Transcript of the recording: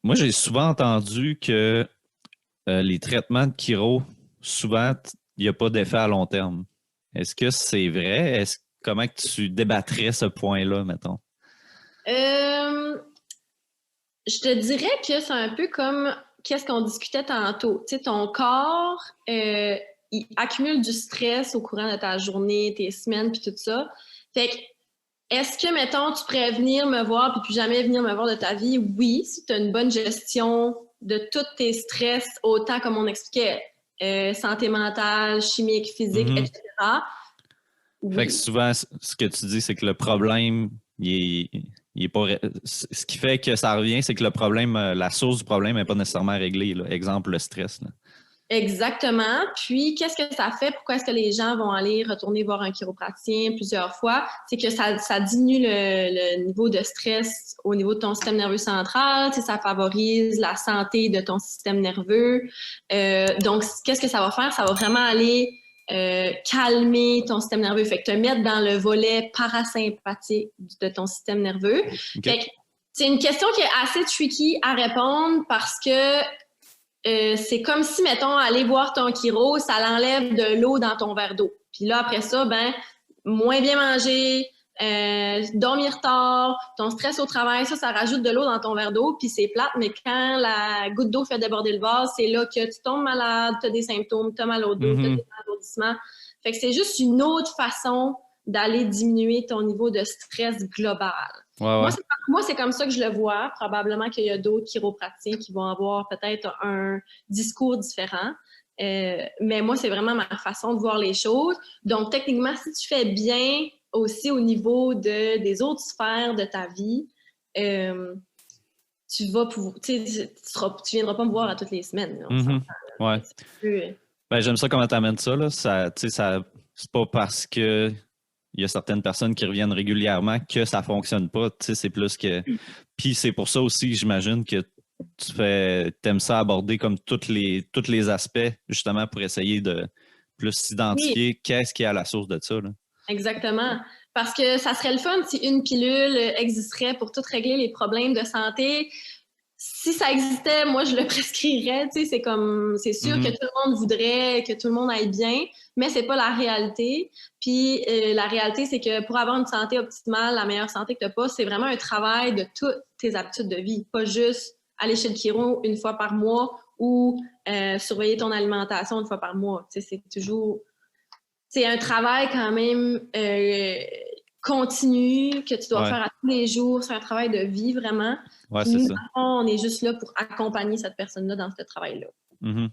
Moi, j'ai souvent entendu que les traitements de chiro, souvent, il n'y a pas d'effet à long terme. Est-ce que c'est vrai? Comment que tu débattrais ce point-là, mettons? Euh, je te dirais que c'est un peu comme qu'est-ce qu'on discutait tantôt. Tu sais, ton corps, il accumule du stress au courant de ta journée, tes semaines, puis tout ça. Fait que, est-ce que, mettons, tu pourrais venir me voir puis plus jamais venir me voir de ta vie? Oui, si tu as une bonne gestion de tous tes stress, autant comme on expliquait, santé mentale, chimique, physique, Mhm. etc. Fait que Oui. souvent, ce que tu dis, c'est que le problème, il est pas. Ce qui fait que ça revient, c'est que le problème, la source du problème n'est pas nécessairement réglée, là. Exemple, le stress, là. Exactement. Puis, qu'est-ce que ça fait? Pourquoi est-ce que les gens vont aller retourner voir un chiropraticien plusieurs fois? C'est que ça diminue le niveau de stress au niveau de ton système nerveux central. Tu sais, ça favorise la santé de ton système nerveux. Donc, qu'est-ce que ça va faire? Ça va vraiment aller calmer ton système nerveux. Fait que te mettre dans le volet parasympathique de ton système nerveux. OK? Fait que c'est une question qui est assez tricky à répondre parce que c'est comme si, mettons, aller voir ton chiro, ça l'enlève de l'eau dans ton verre d'eau. Puis là, après ça, ben, moins bien manger, dormir tard, ton stress au travail, ça rajoute de l'eau dans ton verre d'eau, puis c'est plate, mais quand la goutte d'eau fait déborder le vase, c'est là que tu tombes malade, tu as des symptômes, tu as mal au dos, tu as Mhm. des allourdissements. Fait que c'est juste une autre façon d'aller diminuer ton niveau de stress global. Ouais, Moi, ouais. c'est, moi, c'est comme ça que je le vois. Probablement qu'il y a d'autres chiropraticiens qui vont avoir peut-être un discours différent. Mais moi, c'est vraiment ma façon de voir les choses. Donc, techniquement, si tu fais bien aussi au niveau des autres sphères de ta vie, euh, tu vas pouvoir, tu viendras pas me voir à toutes les semaines, là, on s'entend. Mhm. Fait Ouais. que c'est plus, Ben, j'aime ça comment tu amènes ça, là. Ça, tu sais, c'est pas parce que il y a certaines personnes qui reviennent régulièrement que ça fonctionne pas. Tu sais, c'est plus que. Puis c'est pour ça aussi, j'imagine que t'aimes ça aborder comme tous les aspects, justement, pour essayer de plus oui, s'identifier qu'est-ce qui est à la source de ça, là. exactement. Parce que ça serait le fun si une pilule existerait pour tout régler les problèmes de santé. Si ça existait, moi, je le prescrirais. Tu sais, c'est comme, c'est sûr que Mhm. tout le monde voudrait que tout le monde aille bien, mais c'est pas la réalité. Puis la réalité, c'est que pour avoir une santé optimale, la meilleure santé que tu as pas, c'est vraiment un travail de toutes tes habitudes de vie, pas juste aller chez le chiro une fois par mois ou surveiller ton alimentation une fois par mois. Tu sais, c'est toujours, c'est un travail quand même continu que tu dois Ouais, faire à tous les jours. C'est un travail de vie vraiment. ouais, Puis c'est nous, ça. on est juste là pour accompagner cette personne-là dans ce travail-là. Mhm.